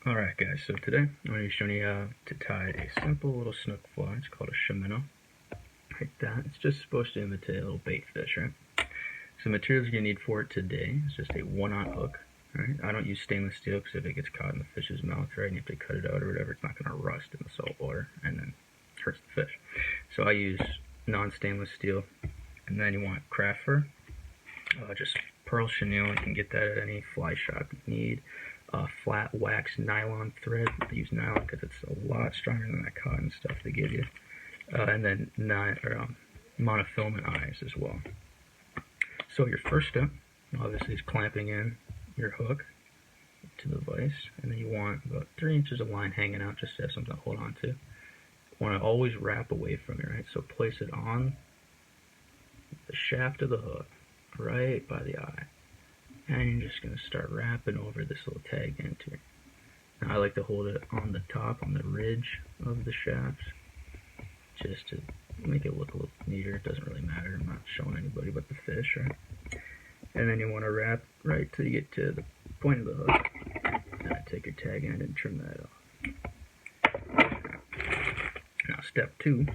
Alright guys, so today I'm going to be showing you how to tie a simple little snook fly. It's called a Shimminow. Like that. It's just supposed to imitate a little bait fish, right? So the materials you're going to need for it today is just a 1/0 hook. Right? I don't use stainless steel because if it gets caught in the fish's mouth, right, and you have to cut it out or whatever, it's not going to rust in the salt water and then hurts the fish. So I use non-stainless steel. And then you want craft fur. Just pearl chenille. You can get that at any fly shop you need. Flat wax nylon thread. I use nylon because it's a lot stronger than that cotton stuff they give you. And then monofilament eyes as well. So your first step, obviously, is clamping in your hook to the vise, and then you want about 3 inches of line hanging out just to have something to hold on to. You want to always wrap away from it, right? So place it on the shaft of the hook, right by the eye. And you're just going to start wrapping over this little tag end here. Now I like to hold it on the top, on the ridge of the shaft, just to make it look a little neater. It doesn't really matter. I'm not showing anybody but the fish, right? And then you want to wrap right till you get to the point of the hook. And take your tag end and trim that off. Now step 2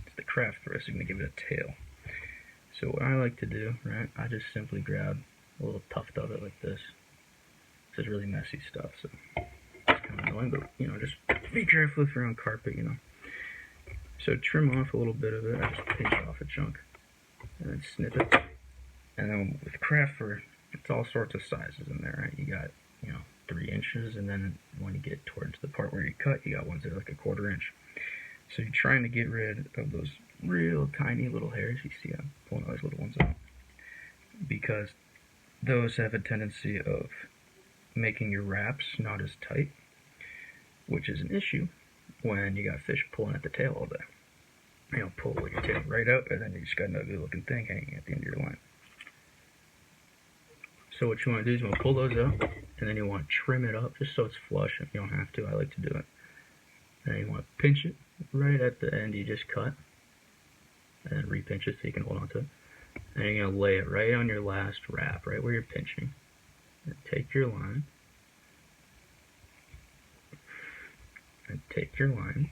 is the craft thrust. You're going to give it a tail. So what I like to do, right, I just simply grab a little tuft of it like this. This is really messy stuff, so it's kind of annoying, but, just be careful if you're on carpet, So trim off a little bit of it. I just pinch off a chunk and then snip it. And then with craft fur, it's all sorts of sizes in there, right? You got, 3 inches, and then when you get towards the part where you cut, you got ones that are like a 1/4 inch. So you're trying to get rid of those real tiny little hairs. You see I'm pulling all those little ones out. Because those have a tendency of making your wraps not as tight, which is an issue when you got fish pulling at the tail all day. Pull your tail right out, and then you just got an ugly looking thing hanging at the end of your line. So what you want to do is you want to pull those out, and then you want to trim it up just so it's flush. If you don't have to, I like to do it. And then you want to pinch it right at the end you just cut, and then repinch it so you can hold on to it. And you're going to lay it right on your last wrap, right where you're pinching. And take your line. And take your line.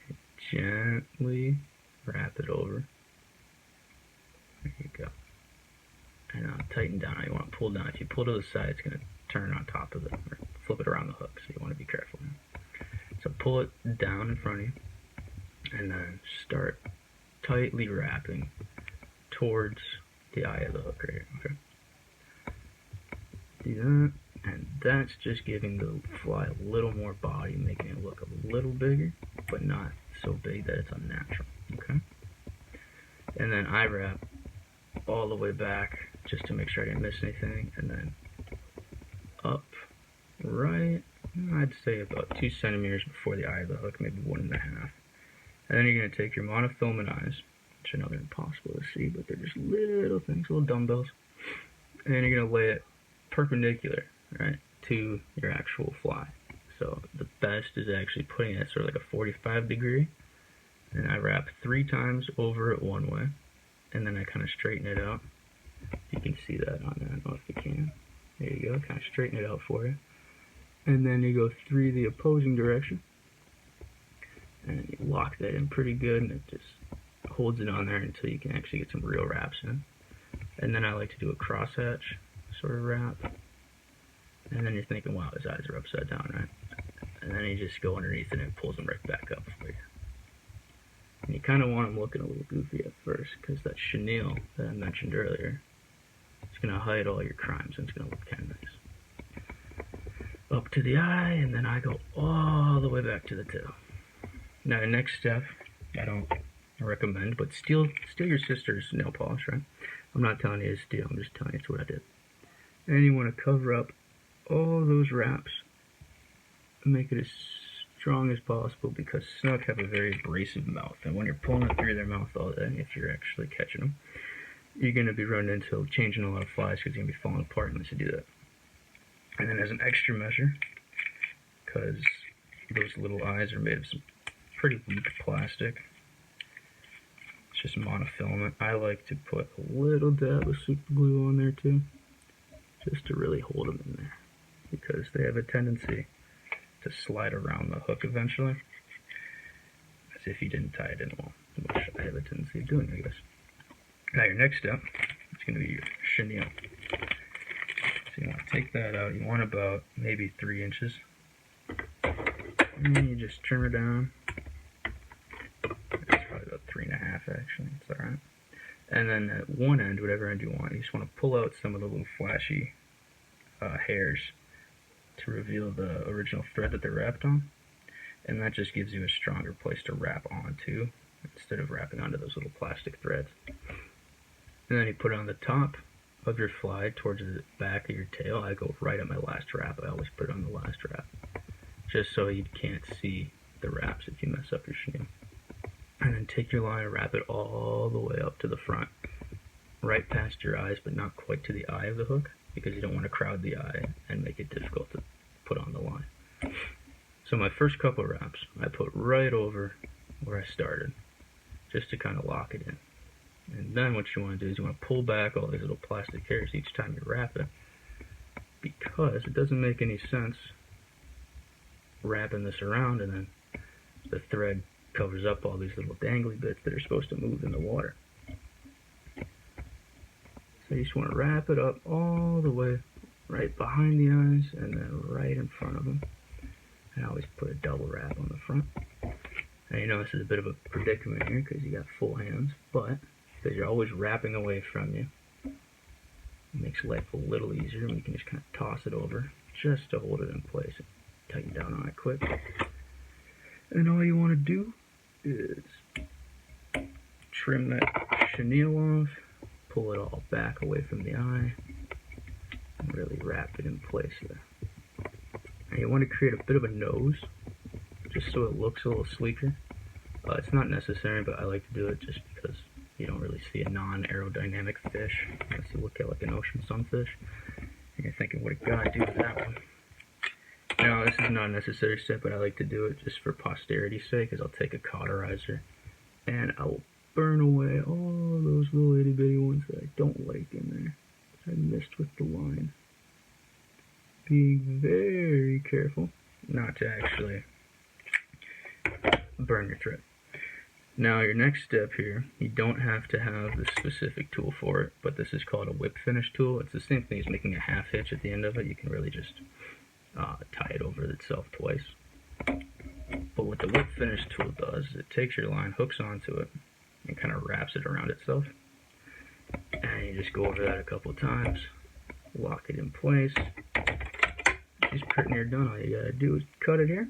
And gently wrap it over. There you go. And now tighten down. You want to pull down. If you pull to the side, it's going to turn on top of it, or flip it around the hook, so you want to be careful. So pull it down in front of you, and then start tightly wrapping towards the eye of the hook right here, okay? Do that, and that's just giving the fly a little more body, making it look a little bigger, but not so big that it's unnatural, okay? And then I wrap all the way back just to make sure I didn't miss anything, and then up right, I'd say about 2 centimeters before the eye of the hook, maybe 1.5. And then you're going to take your monofilament eyes, which I know they're impossible to see, but they're just little things, little dumbbells. And then you're going to lay it perpendicular, right, to your actual fly. So the best is actually putting it at sort of like a 45 degree. And I wrap 3 times over it one way. And then I kind of straighten it out. You can see that on there. I don't know if you can. There you go. Kind of straighten it out for you. And then you go 3 the opposing direction. And you lock that in pretty good, and it just holds it on there until you can actually get some real wraps in. And then I like to do a crosshatch sort of wrap. And then you're thinking, wow, his eyes are upside down, right? And then you just go underneath it and it pulls them right back up for you. And you kind of want them looking a little goofy at first, because that chenille that I mentioned earlier, it's going to hide all your crimes, and it's going to look kind of nice. Up to the eye, and then I go all the way back to the tail. Now the next step, I don't recommend, but steal your sister's nail polish, right? I'm not telling you to steal, I'm just telling you it's what I did. And you want to cover up all those wraps and make it as strong as possible, because snook have a very abrasive mouth, and when you're pulling it through their mouth all day, if you're actually catching them, you're going to be running into changing a lot of flies, because you're going to be falling apart unless you do that. And then as an extra measure, because those little eyes are made of some pretty weak plastic, it's just monofilament, I like to put a little dab of super glue on there too, just to really hold them in there, because they have a tendency to slide around the hook eventually, as if you didn't tie it in well, which I have a tendency of doing, I guess. Now your next step is going to be your chenille. So you want to take that out. You want about maybe 3 inches. And then you just trim it down. It's probably about 3.5 actually. It's alright. And then at one end, whatever end you want, you just want to pull out some of the little flashy hairs to reveal the original thread that they're wrapped on. And that just gives you a stronger place to wrap onto instead of wrapping onto those little plastic threads. And then you put it on the top of your fly towards the back of your tail. I go right at my last wrap. I always put it on the last wrap, just so you can't see the wraps if you mess up your chenille. And then take your line and wrap it all the way up to the front, right past your eyes, but not quite to the eye of the hook, because you don't want to crowd the eye and make it difficult to put on the line. So my first couple wraps, I put right over where I started, just to kind of lock it in. And then what you want to do is you want to pull back all these little plastic hairs each time you wrap it, because it doesn't make any sense wrapping this around and then the thread covers up all these little dangly bits that are supposed to move in the water. So you just want to wrap it up all the way right behind the eyes and then right in front of them. And I always put a double wrap on the front. Now you know this is a bit of a predicament here because you got full hands, but because you're always wrapping away from you, it makes life a little easier, and you can just kind of toss it over just to hold it in place and tighten down on it quick. And all you want to do is trim that chenille off, pull it all back away from the eye, and really wrap it in place there. Now you want to create a bit of a nose, just so it looks a little sleeker. It's not necessary, but I like to do it just because you don't really see a non-aerodynamic fish unless you look at like an ocean sunfish. And you're thinking, what a guy do with that one? Now, this is not a necessary step, but I like to do it just for posterity's sake, because I'll take a cauterizer and I'll burn away all those little itty bitty ones that I don't like in there. I missed with the line. Being very careful not to actually burn your thread. Now your next step here, you don't have to have the specific tool for it, but this is called a whip finish tool. It's the same thing as making a half hitch at the end of it. You can really just tie it over itself twice. But what the whip finish tool does is it takes your line, hooks onto it, and kind of wraps it around itself. And you just go over that a couple of times, lock it in place. Just pretty near done. All you gotta do is cut it here,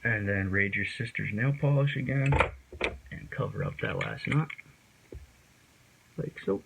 and then raid your sister's nail polish again, and cover up that last knot, like so.